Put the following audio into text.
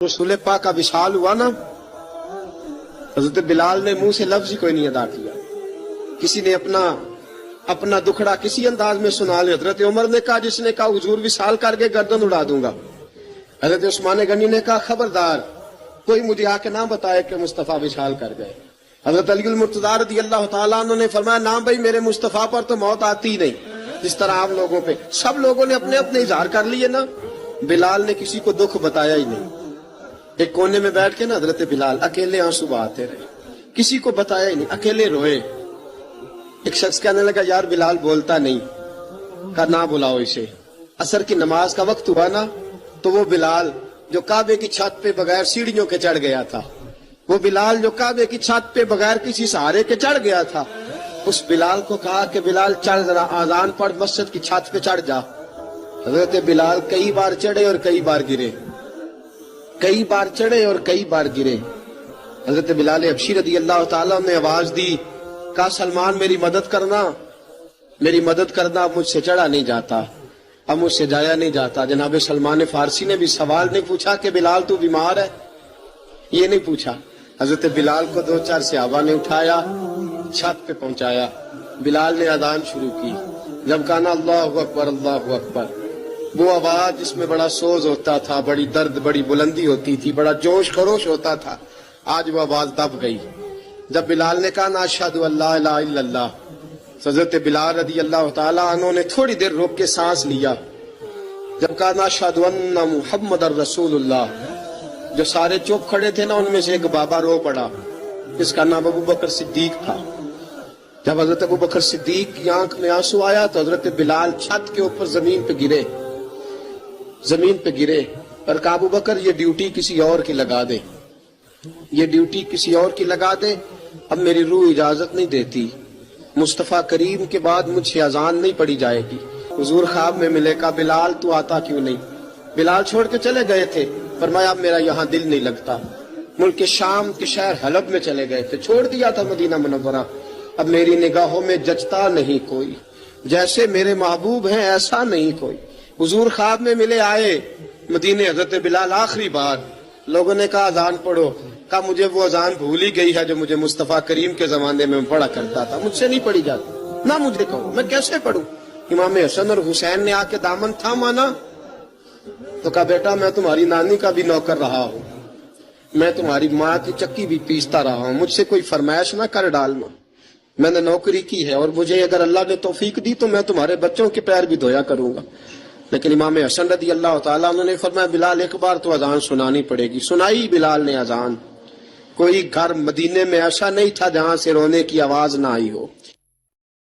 रसूल पाक का विशाल हुआ ना, हजरत बिलाल ने मुंह से लफ्ज ही कोई नहीं अदा किया। किसी ने अपना दुखड़ा किसी अंदाज में सुना लिया। हजरत उमर ने कहा, जिसने कहा हुजूर विशाल करके गर्दन उड़ा दूंगा। हजरत उस्मान गनी ने कहा, खबरदार कोई मुझे आके ना बताए कि मुस्तफा विशाल कर गए। हजरत अली मुर्तजा रज़ी अल्लाह तआला अन्हु ने फरमाया, ना भाई मेरे मुस्तफा पर तो मौत आती ही नहीं, जिस तरह आप लोगों पे सब लोगों ने अपने अपने इजहार कर लिए ना, बिलाल ने किसी को दुख बताया ही नहीं। एक कोने में बैठ के ना हजरत बिलाल अकेले आंसू बहाते रहे, किसी को बताया ही नहीं, अकेले रोए। एक शख्स कहने लगा, यार बिलाल बोलता नहीं। कहा, ना बुलाओ इसे। असर की नमाज का वक्त हुआ ना, तो वो बिलाल जो काबे की छत पे बगैर सीढ़ियों के चढ़ गया था, वो बिलाल जो काबे की छत पे बगैर किसी सहारे के चढ़ गया था, उस बिलाल को कहा कि बिलाल चढ़ जरा, आजान पढ़, मस्जिद की छत पे चढ़ जा। हजरत बिलाल कई बार चढ़े और कई बार गिरे, कई बार चढ़े और कई बार गिरे। हजरत बिलाल हबशी रज़ी अल्लाह ताला ने आवाज दी, कहा, सलमान मेरी मदद करना, मेरी मदद करना, अब मुझसे चढ़ा नहीं जाता, अब मुझसे जाया नहीं जाता। जनाब सलमान फारसी ने भी सवाल नहीं पूछा कि बिलाल तू बीमार है, ये नहीं पूछा। हजरत बिलाल को दो चार सहाबा ने उठाया, छत पे पहुंचाया। बिलाल ने अजान शुरू की। जब कहा ना अल्लाहु अकबर अल्लाहु अकबर, वो आवाज जिसमें बड़ा सोज होता था, बड़ी दर्द, बड़ी बुलंदी होती थी, बड़ा जोश खरोश होता था, आज वो आवाज दब गई। जब बिलाल ने कहा ना अशहदु अल्ला इलाहा इल्लल्लाह, हजरत बिलाल रज़ी अल्लाह ताला अन्हु ने थोड़ी देर रोक के सांस लिया। जब कहा ना अशहदु अन्ना मुहम्मदर रसूलुल्लाह, जो सारे चुप खड़े थे ना, उनमें से एक बाबा रो पड़ा, जिसका नाम अबू बकर सिद्दीक था। जब हजरत अबू बकर सिद्दीक की आंख में आंसू आया तो हजरत बिलाल छत के ऊपर जमीन पे गिरे, जमीन पे गिरे और कहा, अबू बकर ये ड्यूटी किसी और की लगा दे, ये ड्यूटी किसी और की लगा दे, अब मेरी रूह इजाजत नहीं देती, मुस्तफा करीम के बाद मुझसे अजान नहीं पड़ी जाएगी। हुजूर ख्वाब में मिले, का बिलाल तू आता क्यों नहीं? बिलाल छोड़ के चले गए थे, फरमाया अब मेरा यहाँ दिल नहीं लगता। मुल्क के शाम के शहर हलब में चले गए थे, छोड़ दिया था मदीना मुनव्वरा, अब मेरी निगाहों में जचता नहीं कोई, जैसे मेरे महबूब हैं ऐसा नहीं कोई। हुजूर ख्वाब में मिले, आए मदीने। हजरत बिलाल आखिरी बार, लोगों ने कहा अजान पढ़ो, कहा मुझे वो अजान भूल ही गई है जो मुझे मुस्तफा करीम के जमाने में पढ़ा करता था, मुझसे नहीं पढ़ी जाती, ना मुझे कहो, मैं कैसे पढ़ूं? इमाम हसन और हुसैन ने आके दामन थामा ना, तो कहा बेटा मैं तुम्हारी नानी का भी नौकर रहा हूं, मैं तुम्हारी माँ की चक्की भी पीसता रहा हूं, मुझसे कोई फरमाइश ना कर डालना, मैंने नौकरी की है और मुझे अगर अल्लाह ने तौफीक दी तो मैं तुम्हारे बच्चों के पैर भी धोया करूंगा। लेकिन इमाम हसन रज़ी अल्लाह ताला ने फरमाया, बिलाल एक बार तो अजान सुनानी पड़ेगी। सुनाई बिलाल ने अजान। कोई घर मदीने में ऐसा नहीं था जहां से रोने की आवाज ना आई हो।